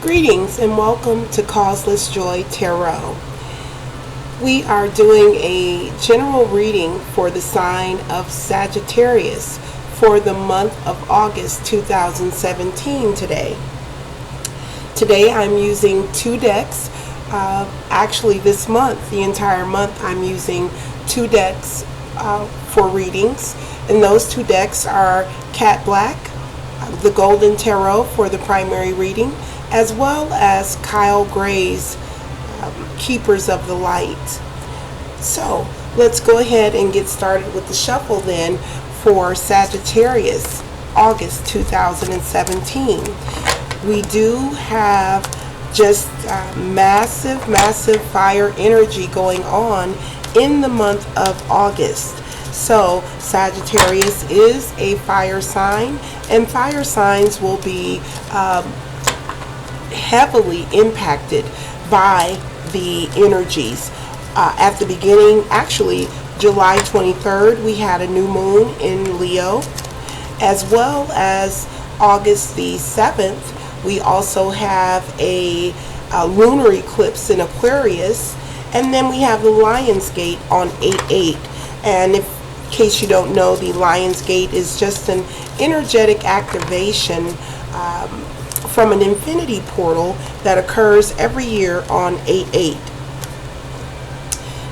Greetings and welcome to Causeless Joy Tarot. We are doing a general reading for the sign of Sagittarius for the month of August 2017 today. Today I'm using two decks. Actually this month, the entire month, I'm using two decks for readings. And those two decks are Cat Black, the Golden Tarot for the primary reading, as well as Kyle Gray's Keepers of the Light. So let's go ahead and get started with the shuffle then for Sagittarius, August 2017. We do have just massive fire energy going on in the month of August. So Sagittarius is a fire sign, and fire signs will be heavily impacted by the energies. At the beginning, actually July 23rd, we had a new moon in Leo, as well as August the 7th, we also have a lunar eclipse in Aquarius, and then we have the Lion's Gate on 8/8. And in case you don't know, the Lion's Gate is just an energetic activation from an infinity portal that occurs every year on 8/8.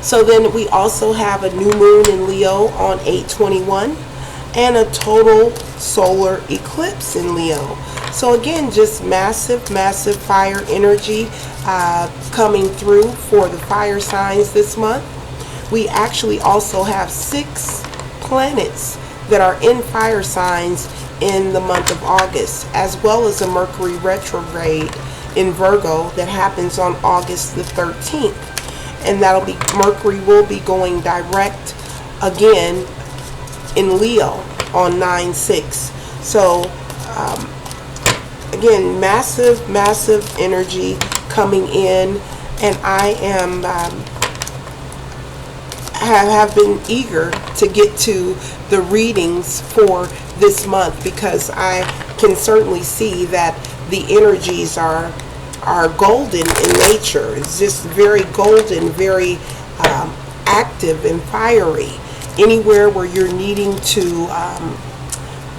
So then we also have a new moon in Leo on 8/21 and a total solar eclipse in Leo. So again, just massive fire energy coming through for the fire signs this month. We actually also have 6 planets that are in fire signs in the month of August, as well as a Mercury retrograde in Virgo that happens on August the 13th. And Mercury will be going direct again in Leo on 9/6. So again, massive energy coming in, and I am have been eager to get to the readings for this month, because I can certainly see that the energies are golden in nature. It's just very golden, very active and fiery. Anywhere where you're needing to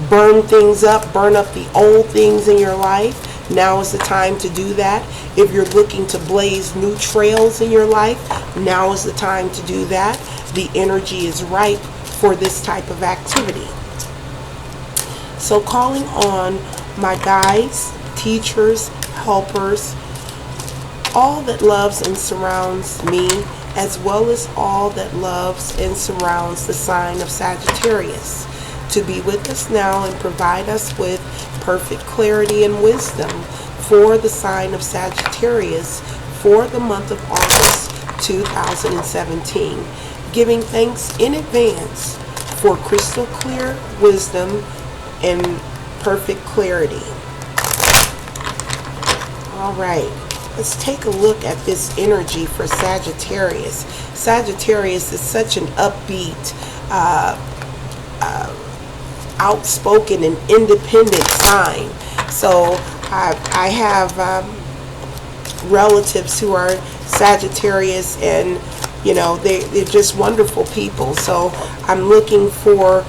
burn things up, burn up the old things in your life, now is the time to do that. If you're looking to blaze new trails in your life, now is the time to do that. The energy is ripe for this type of activity. So calling on my guides, teachers, helpers, all that loves and surrounds me, as well as all that loves and surrounds the sign of Sagittarius, to be with us now and provide us with perfect clarity and wisdom for the sign of Sagittarius for the month of August 2017. Giving thanks in advance for crystal clear wisdom and perfect clarity. All right, let's take a look at this energy for Sagittarius. Sagittarius is such an upbeat, outspoken and independent sign. So I have relatives who are Sagittarius, and you know, they're just wonderful people. So I'm looking for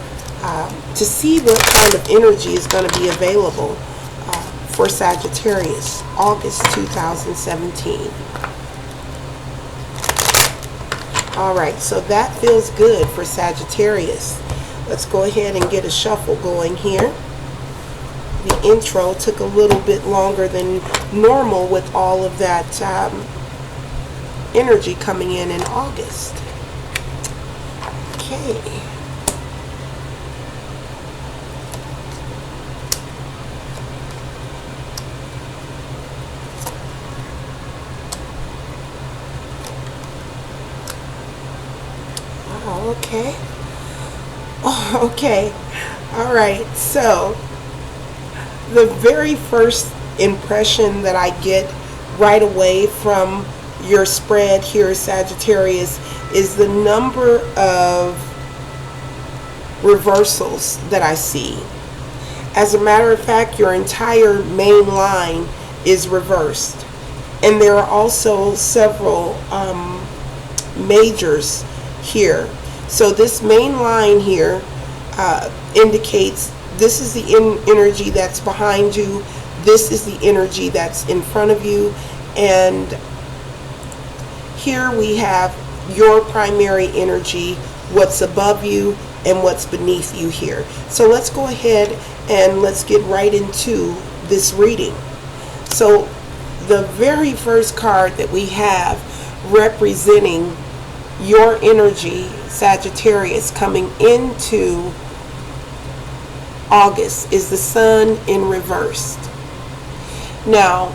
to see what kind of energy is going to be available for Sagittarius, August 2017. All right, so that feels good for Sagittarius. Let's go ahead and get a shuffle going here. The intro took a little bit longer than normal with all of that energy coming in August. Okay. Okay. Oh, okay. All right. So the very first impression that I get right away from your spread here, Sagittarius, is the number of reversals that I see. As a matter of fact, your entire main line is reversed. And there are also several majors here. So this main line here indicates this is the energy that's behind you, this is the energy that's in front of you, and here we have your primary energy, what's above you and what's beneath you here. So let's go ahead and let's get right into this reading. So the very first card that we have representing your energy, Sagittarius, coming into August is the Sun in reverse. Now,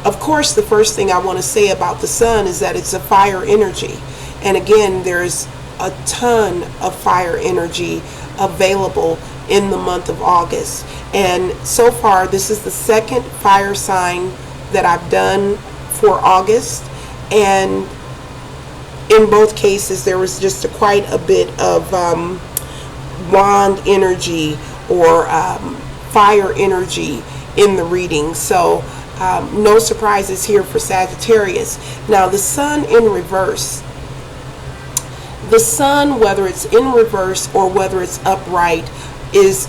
of course, the first thing I want to say about the Sun is that it's a fire energy. And again, there's a ton of fire energy available in the month of August. And so far, this is the second fire sign that I've done for August. And in both cases, there was just quite a bit of wand energy or fire energy in the reading. So no surprises here for Sagittarius. Now the Sun in reverse. The Sun, whether it's in reverse or whether it's upright, is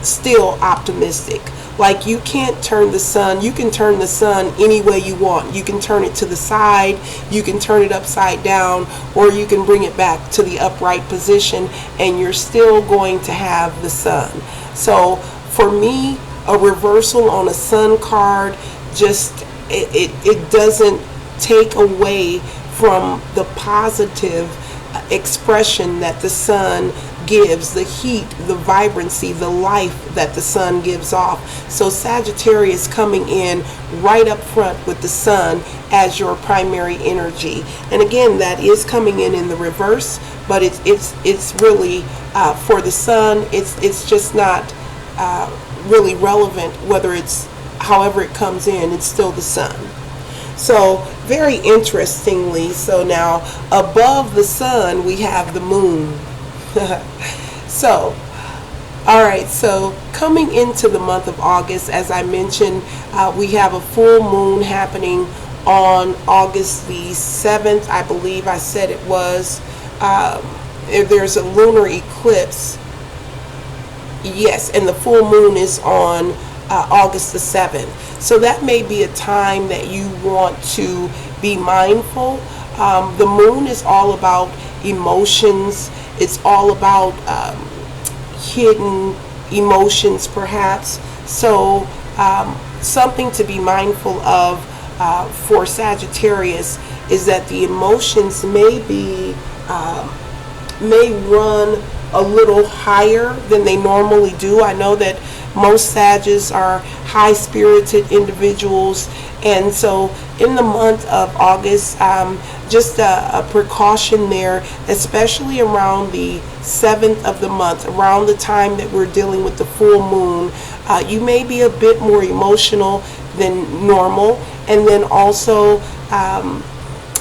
still optimistic. Like, you can't turn the Sun, you can turn the Sun any way you want. You can turn it to the side, you can turn it upside down, or you can bring it back to the upright position, and you're still going to have the Sun. So for me, a reversal on a Sun card, just it doesn't take away from the positive expression that the Sun gives, the heat, the vibrancy, the life that the Sun gives off. So Sagittarius coming in right up front with the Sun as your primary energy. And again, that is coming in the reverse, but it's really for the Sun, it's just not really relevant whether it's however it comes in, it's still the Sun. So very interestingly, so now above the Sun we have the Moon. So, all right, so coming into the month of August, as I mentioned, we have a full moon happening on August the 7th, I believe I said it was. There's a lunar eclipse, yes, and the full moon is on August the 7th. So that may be a time that you want to be mindful. The moon is all about emotions. It's all about hidden emotions, perhaps. So something to be mindful of for Sagittarius is that the emotions may run a little higher than they normally do. I know that most Sagittarius are high-spirited individuals, and so in the month of August, just a precaution there, especially around the 7th of the month, around the time that we're dealing with the full moon. You may be a bit more emotional than normal, and then also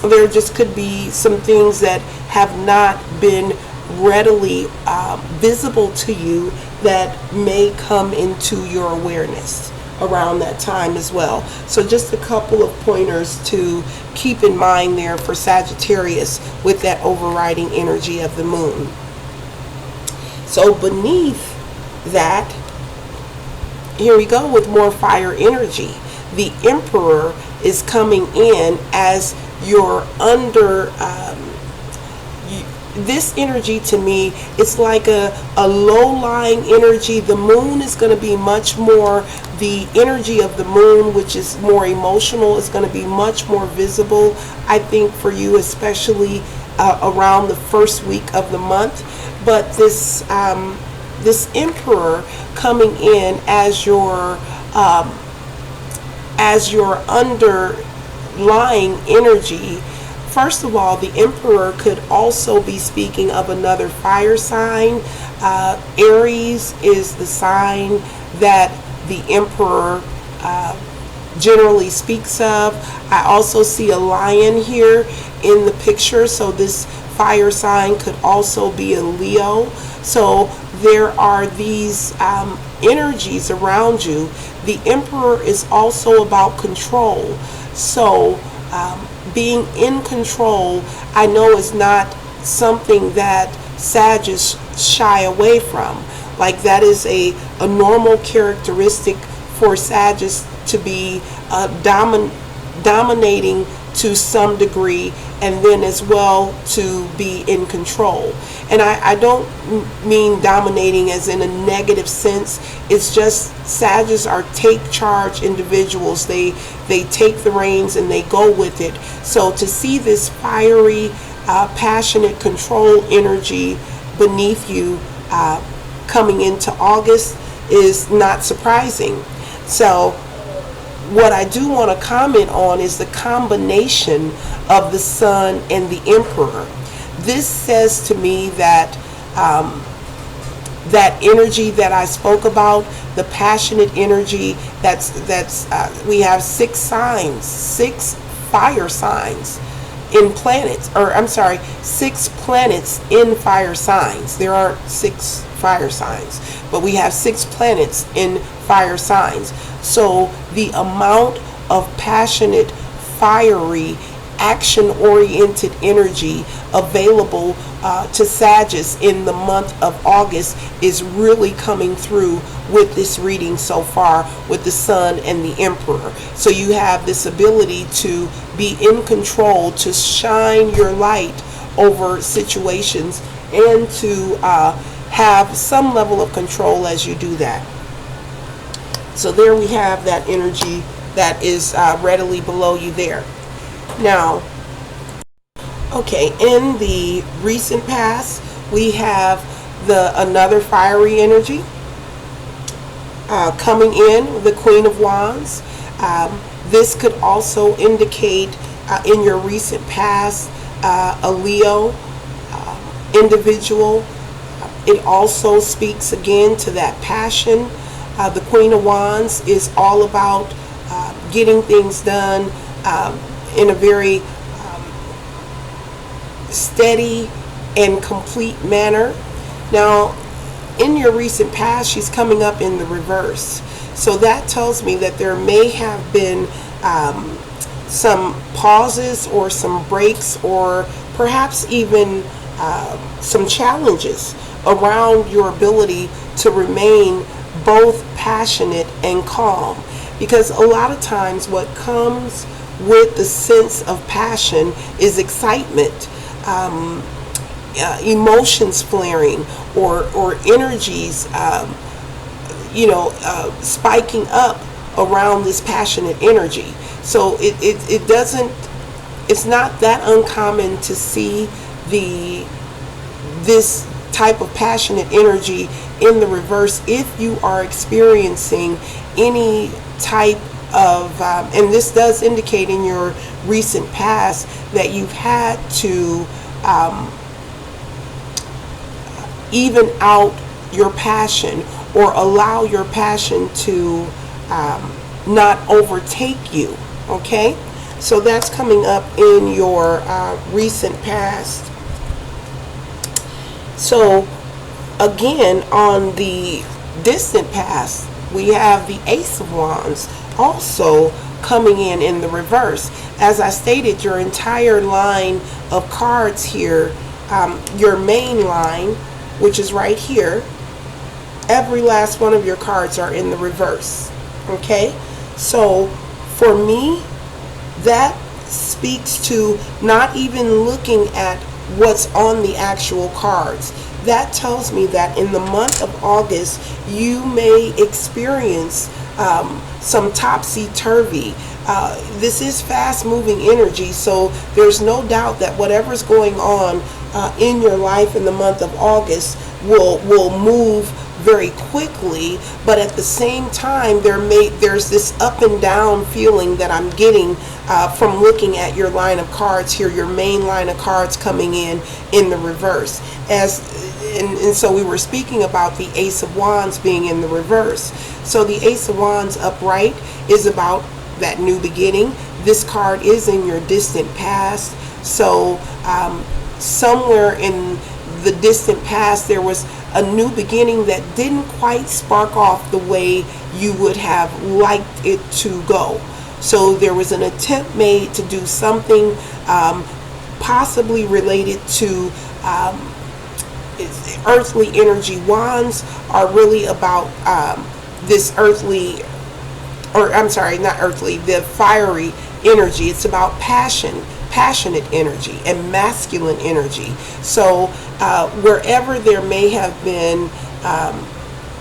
there just could be some things that have not been readily visible to you that may come into your awareness around that time as well. So just a couple of pointers to keep in mind there for Sagittarius with that overriding energy of the moon. So beneath that, here we go with more fire energy. The Emperor is coming in as your this energy, to me, it's like a low-lying energy. The moon is going to be much more, the energy of the moon, which is more emotional, is going to be much more visible, I think, for you, especially around the first week of the month. But this Emperor coming in as your underlying energy. First of all, the Emperor could also be speaking of another fire sign. Aries is the sign that the Emperor generally speaks of. I also see a lion here in the picture, so this fire sign could also be a Leo. So there are these energies around you. The Emperor is also about control. So being in control, I know, is not something that Sagittarius shy away from. Like, that is a normal characteristic for Sagittarius to be dominating to some degree, and then as well to be in control. And I don't mean dominating as in a negative sense. It's just Sagittarius are take charge individuals. They take the reins and they go with it. So to see this fiery, passionate control energy beneath you coming into August is not surprising. So what I do want to comment on is the combination of the Sun and the Emperor. This says to me that that energy that I spoke about, the passionate energy, we have 6 signs, 6 fire signs in planets, or I'm sorry, 6 planets in fire signs. There aren't 6 fire signs, but we have 6 planets in fire signs. So the amount of passionate, fiery, action-oriented energy available to Sagittarius in the month of August is really coming through with this reading so far with the Sun and the Emperor. So you have this ability to be in control, to shine your light over situations, and to have some level of control as you do that. So there we have that energy that is readily below you there. Now, okay, in the recent past, we have another fiery energy coming in, the Queen of Wands. This could also indicate in your recent past a Leo individual. It also speaks again to that passion. The Queen of Wands is all about getting things done in a very steady and complete manner. Now, in your recent past, she's coming up in the reverse. So that tells me that there may have been some pauses or some breaks, or perhaps even some challenges around your ability to remain both passionate and calm. Because a lot of times what comes with the sense of passion is excitement, emotions flaring, or energies spiking up around this passionate energy. So it's not that uncommon to see this type of passionate energy in the reverse if you are experiencing any type of and this does indicate in your recent past that you've had to even out your passion, or allow your passion to not overtake you. Okay, so that's coming up in your recent past. So again, on the distant past, we have the Ace of Wands also coming in the reverse. As I stated, your entire line of cards here, your main line, which is right here, every last one of your cards are in the reverse. Okay, so for me, that speaks to not even looking at what's on the actual cards. That tells me that in the month of August, you may experience some topsy-turvy. This is fast-moving energy, so there's no doubt that whatever's going on in your life in the month of August will move very quickly, but at the same time there's this up and down feeling that I'm getting from looking at your line of cards here, your main line of cards coming in the reverse. And so we were speaking about the Ace of Wands being in the reverse. So the Ace of Wands upright is about that new beginning. This card is in your distant past. So somewhere in the distant past, there was a new beginning that didn't quite spark off the way you would have liked it to go. So there was an attempt made to do something possibly related to earthly energy. Wands are really about this earthly, or I'm sorry, not earthly, the fiery energy. It's about passionate energy and masculine energy. So wherever there may have been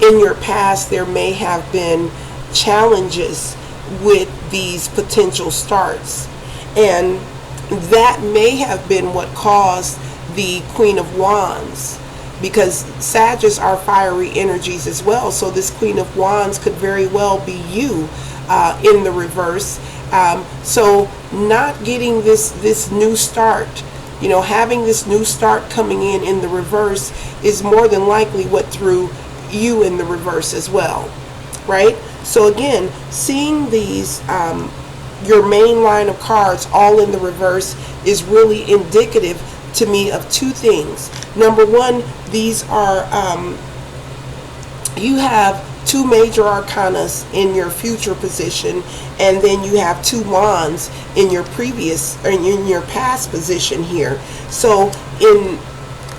in your past, there may have been challenges with these potential starts, and that may have been what caused the Queen of Wands, because Sagittarius are fiery energies as well. So this Queen of Wands could very well be you in the reverse. So not getting this new start, having this new start coming in the reverse is more than likely what threw you in the reverse as well, right? So again, seeing these your main line of cards all in the reverse is really indicative to me of two things. Number one, these are you have two major arcanas in your future position, and then you have two wands in your previous, or in your past position here. So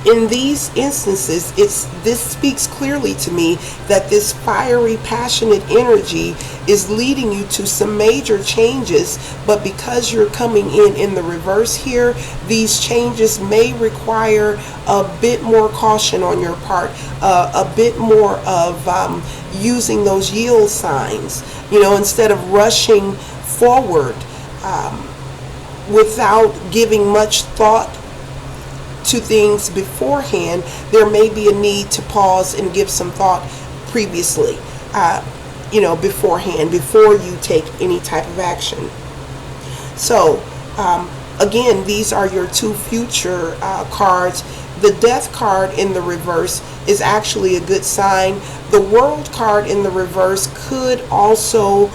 in these instances, this speaks clearly to me that this fiery, passionate energy is leading you to some major changes, but because you're coming in the reverse here, these changes may require a bit more caution on your part, a bit more of using those yield signs, instead of rushing forward without giving much thought to things beforehand. There may be a need to pause and give some thought previously, beforehand, before you take any type of action. So again, these are your two future cards. The Death card in the reverse is actually a good sign. The World card in the reverse could also,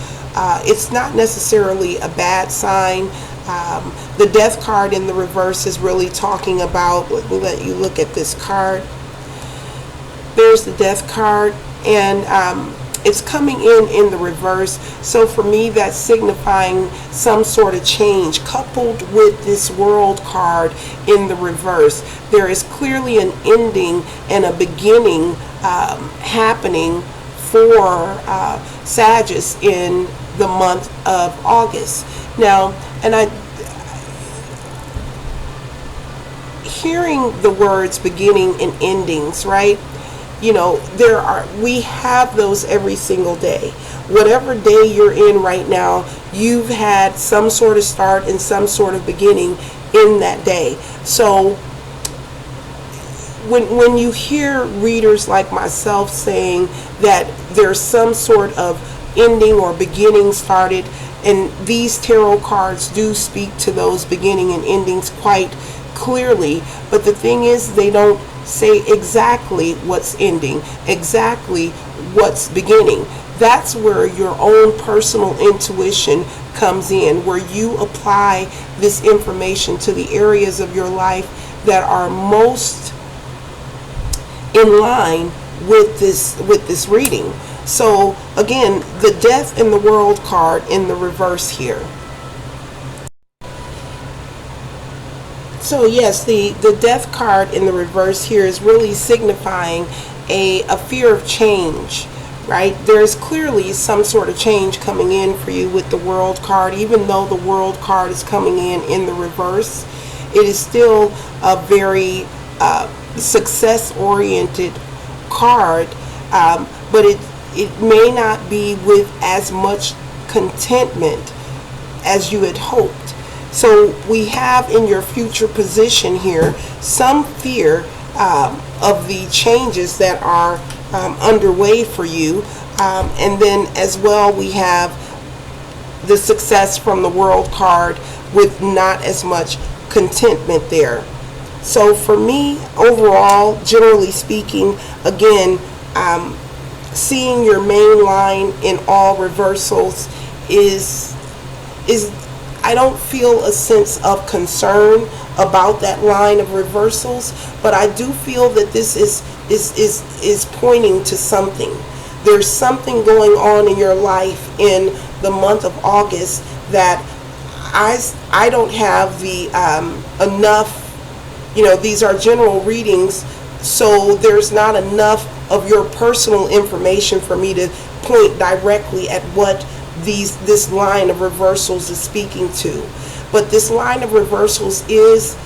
it's not necessarily a bad sign. The Death card in the reverse is really talking about, let me let you look at this card. There's the Death card, and it's coming in the reverse. So for me, that's signifying some sort of change, coupled with this World card in the reverse. There is clearly an ending and a beginning happening for Sagittarius in the month of August. Now, and hearing the words beginning and endings, right? We have those every single day. Whatever day you're in right now, you've had some sort of start and some sort of beginning in that day. So when you hear readers like myself saying that there's some sort of ending or beginning started, and these tarot cards do speak to those beginning and endings quite clearly, but the thing is, they don't say exactly what's ending, exactly what's beginning. That's where your own personal intuition comes in, where you apply this information to the areas of your life that are most in line with this reading. So again, the Death and the World card in the reverse here. So yes, the Death card in the reverse here is really signifying a fear of change, right? There's clearly some sort of change coming in for you with the World card. Even though the World card is coming in the reverse, it is still a very success-oriented card, but it may not be with as much contentment as you had hoped. So we have in your future position here some fear of the changes that are underway for you, and then as well we have the success from the World card with not as much contentment there. So for me, overall, generally speaking, again, seeing your main line in all reversals is I don't feel a sense of concern about that line of reversals, but I do feel that this is pointing to something. There's something going on in your life in the month of August that I don't have the enough, these are general readings, so there's not enough of your personal information for me to point directly at what this line of reversals is speaking to. But this line of reversals is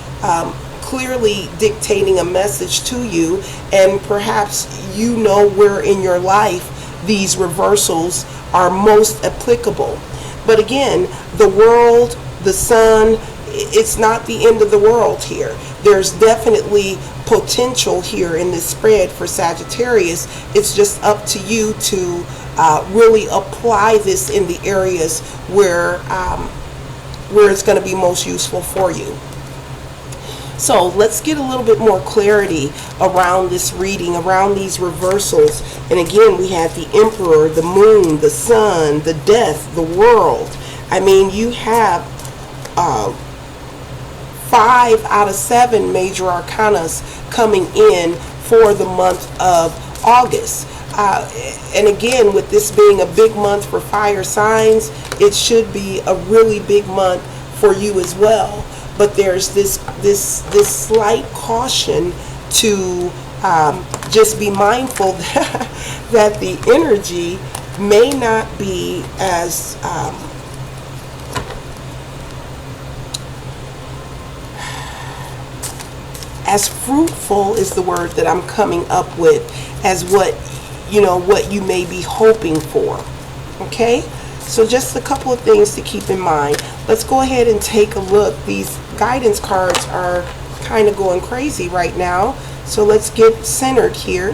clearly dictating a message to you, and perhaps you know where in your life these reversals are most applicable. But again, the world, the sun, it's not the end of the world here. There's definitely potential here in this spread for Sagittarius. It's just up to you to really apply this in the areas where it's going to be most useful for you. So let's get a little bit more clarity around this reading, around these reversals. And again, we have the Emperor, the Moon, the Sun, the Death, the World. I mean, you have 5 out of 7 major arcanas coming in for the month of August. And again, with this being a big month for fire signs, it should be a really big month for you as well. But there's this slight caution to just be mindful that the energy may not be as fruitful is the word that I'm coming up with as what you may be hoping for. Okay, so just a couple of things to keep in mind. Let's go ahead and take a look. These guidance cards are kind of going crazy right now, so let's get centered here,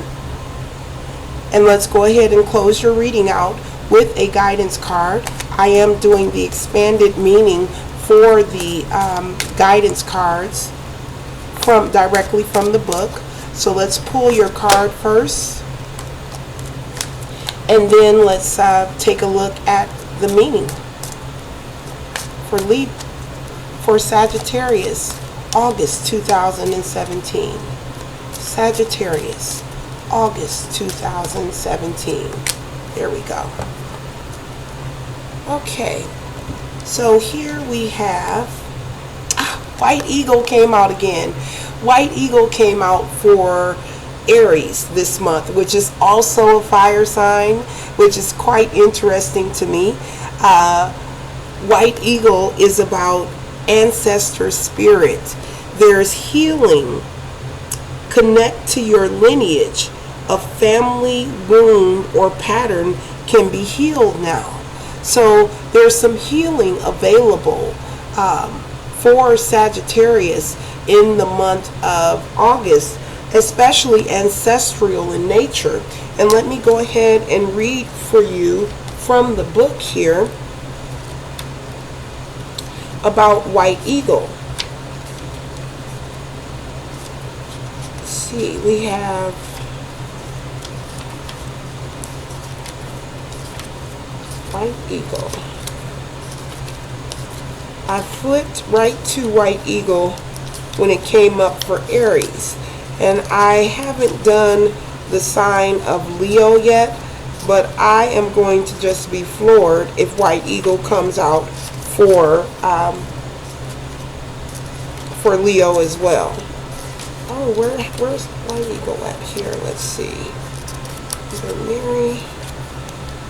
and let's go ahead and close your reading out with a guidance card. I am doing the expanded meaning for the guidance cards directly from the book. So let's pull your card first, and then let's take a look at the meaning for Sagittarius, August 2017. Sagittarius, August 2017. There we go. Okay, so here we have White Eagle came out again. White Eagle came out for Aries this month, which is also a fire sign, which is quite interesting to me. White Eagle is about ancestor spirit. There's healing. Connect to your lineage. A family wound or pattern can be healed now. So there's some healing available for Sagittarius in the month of August, especially ancestral in nature. And let me go ahead and read for you from the book here about White Eagle. Let's see, we have White Eagle. I flipped right to White Eagle when it came up for Aries, and I haven't done the sign of Leo yet, but I am going to just be floored if White Eagle comes out for Leo as well. Oh, where's White Eagle at here? Let's see. Mary.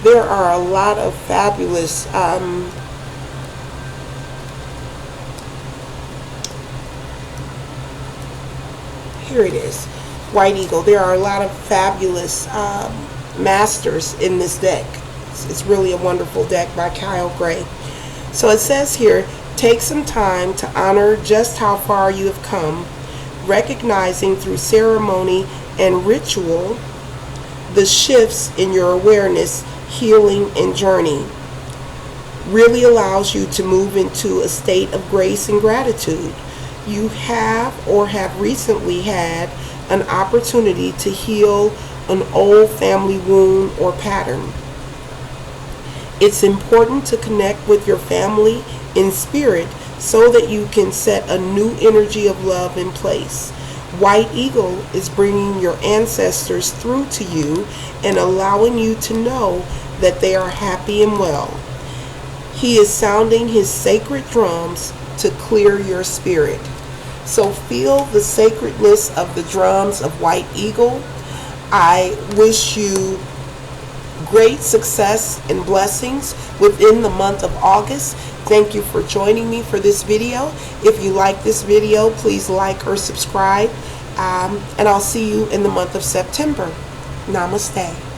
There are a lot of fabulous here it is, White Eagle. There are a lot of fabulous masters in this deck. It's really a wonderful deck by Kyle Gray. So it says here, take some time to honor just how far you have come, recognizing through ceremony and ritual the shifts in your awareness, healing, and journey. Really allows you to move into a state of grace and gratitude. You have or have recently had an opportunity to heal an old family wound or pattern. It's important to connect with your family in spirit so that you can set a new energy of love in place. White Eagle is bringing your ancestors through to you and allowing you to know that they are happy and well. He is sounding his sacred drums to clear your spirit. So feel the sacredness of the drums of White Eagle. I wish you great success and blessings within the month of August. Thank you for joining me for this video. If you like this video, please like or subscribe. And I'll see you in the month of September. Namaste.